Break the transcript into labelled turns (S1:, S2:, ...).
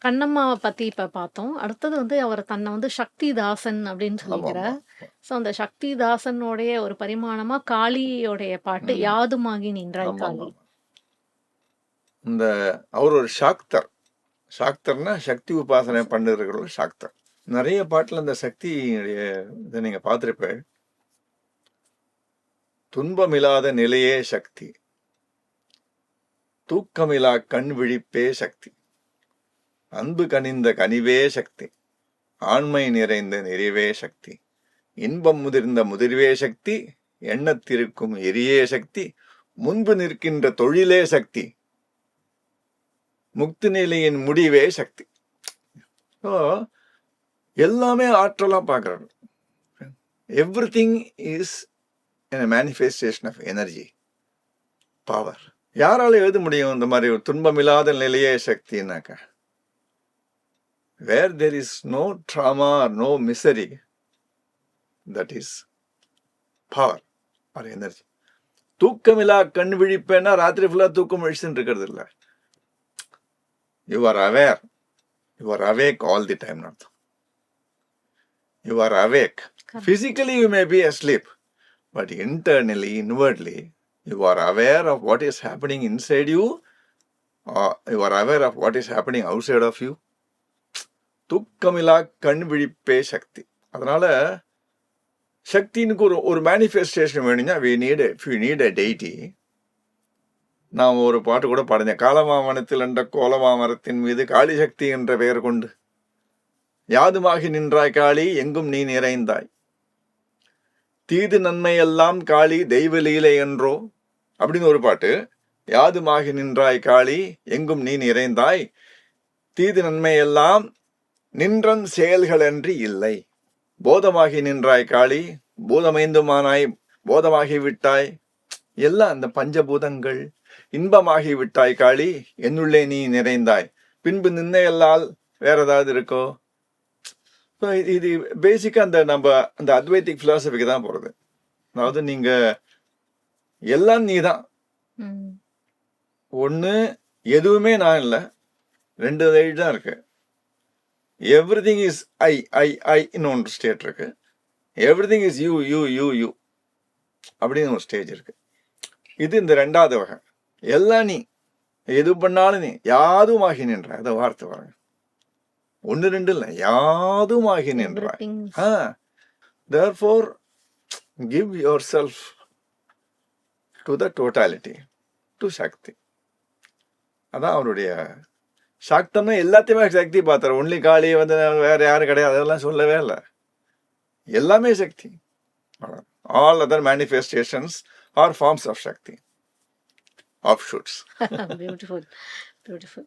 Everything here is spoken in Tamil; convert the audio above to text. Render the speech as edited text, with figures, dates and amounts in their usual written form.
S1: கண்ணம்மாவ பத்தி இப்ப பார்த்தோம். அடுத்தது வந்து அவர் தன்னை வந்து சக்திதாசன் அப்படின்னு
S2: ஆமாமா.
S1: சொல்லிக்கிறார். ஸோ அந்த சக்திதாசனுடைய ஒரு பரிமாணமா காளியோடைய பாட்டு
S2: ம்.
S1: யாதுமாகி நின்றாய் காளி.
S2: ஆமாமாமா. இந்த அவர் ஒரு சாக்தர். சாக்தர்னா சக்தி உபாசனை பண்ணுறவர்கள் சாக்தர். நிறைய பாட்டுல இந்த சக்தியுடைய இதை நீங்க பார்த்திருப்ப. துன்பமில்லாத நிலையே சக்தி, தூக்கமில்லா கண் விழிப்பே சக்தி, அன்பு கனிந்த கனிவே சக்தி, ஆண்மை நிறைந்த நிறைவே சக்தி, இன்பம் முதிர்ந்த முதிர்வே சக்தி, எண்ணத்திருக்கும் எரியே சக்தி, முன்பு நிற்கின்ற தொழிலே சக்தி, முக்தி நிலையின் முடிவே சக்தி. ஸோ எல்லாமே ஆற்றலா பார்க்குறாரு. Every thing is a manifestation of energy, power. யாரால எழுத முடியும் இந்த மாதிரி ஒரு துன்பமில்லாத நிலையே சக்தினாக்கா? Where there is no trauma or no misery, that is power or energy. தூக்கமில்லா கண் விழிப்பேன்னா ராத்திரி ஃபுல்லா தூக்கம் விழிச்சுன்னு இருக்கிறது இல்லை. You are aware. You are awake all the time. Not. You are awake. Physically you may be asleep, but internally, inwardly, you are aware of what is happening inside you, or you are aware of what is happening outside of you. தூக்கமில்லா கண் விழிப்பே சக்தி. அதனால சக்தினுக்கு ஒரு மேனிஃபெஸ்டேஷன் வேணும்னா we need a deity. நான் ஒரு பாட்டு கூட பாடினேன். காலமாமனத்தில் என்ற கோலமாமரத்தின் மீது காளி சக்தி என்ற பெயர் கொண்டு யாதுமாகி நின்றாய் காளி எங்கும் நீ நிறைந்தாய், தீது நன்மை எல்லாம் காளி தெய்வ லீலை என்றோ அப்படின்னு ஒரு பாட்டு. யாதுமாகி நின்றாய் காளி எங்கும் நீ நிறைந்தாய், தீது நன்மை எல்லாம் நின்றன் செயல்கள் அன்றி இல்லை, போதமாகி நின்றாய் காளி பூதமைந்துமானாய் போதமாகி விட்டாய், எல்லாம் அந்த பஞ்சபூதங்கள் இன்பமாகி விட்டாய் காளி என்னுள்ளே நீ நிறைந்தாய், பின்பு நின்னையல்லால் வேற ஏதாவது இருக்கோ? இது பேசிக்கா அந்த அத்வைத்திக் பிலாசபிக்கு தான் போறது. அதாவது நீங்க எல்லாம் நீதான், ஒண்ணு எதுவுமே நான் இல்லை, ரெண்டு தான் இருக்கு. எவ்ரிதிங் இஸ் ஐ இன்னொன்று ஸ்டேட் இருக்கு, everything is you you you you அப்படின்னு ஒரு ஸ்டேஜ் இருக்கு. இது இந்த ரெண்டாவது வகை. எல்லாம் நீ, எது பண்ணாலும் நீ, யாதுமாகி நின்ற அதை வார்த்தை பாருங்க. ஒன்னு ரெண்டு இல்லை, யாதுமாகி நின்றாய். Therefore, give yourself to the totality, to சக்தி. அதான் அவருடைய சாக்தம்னா எல்லாத்தையுமே சக்தி பார்த்தார். ஒன்லி காளி வந்து வேற யாரும் கிடையாது அதெல்லாம் சொல்லவே இல்லை, எல்லாமே சக்தி. All other manifestations are forms of Shakti, offshoots.
S1: Beautiful, beautiful.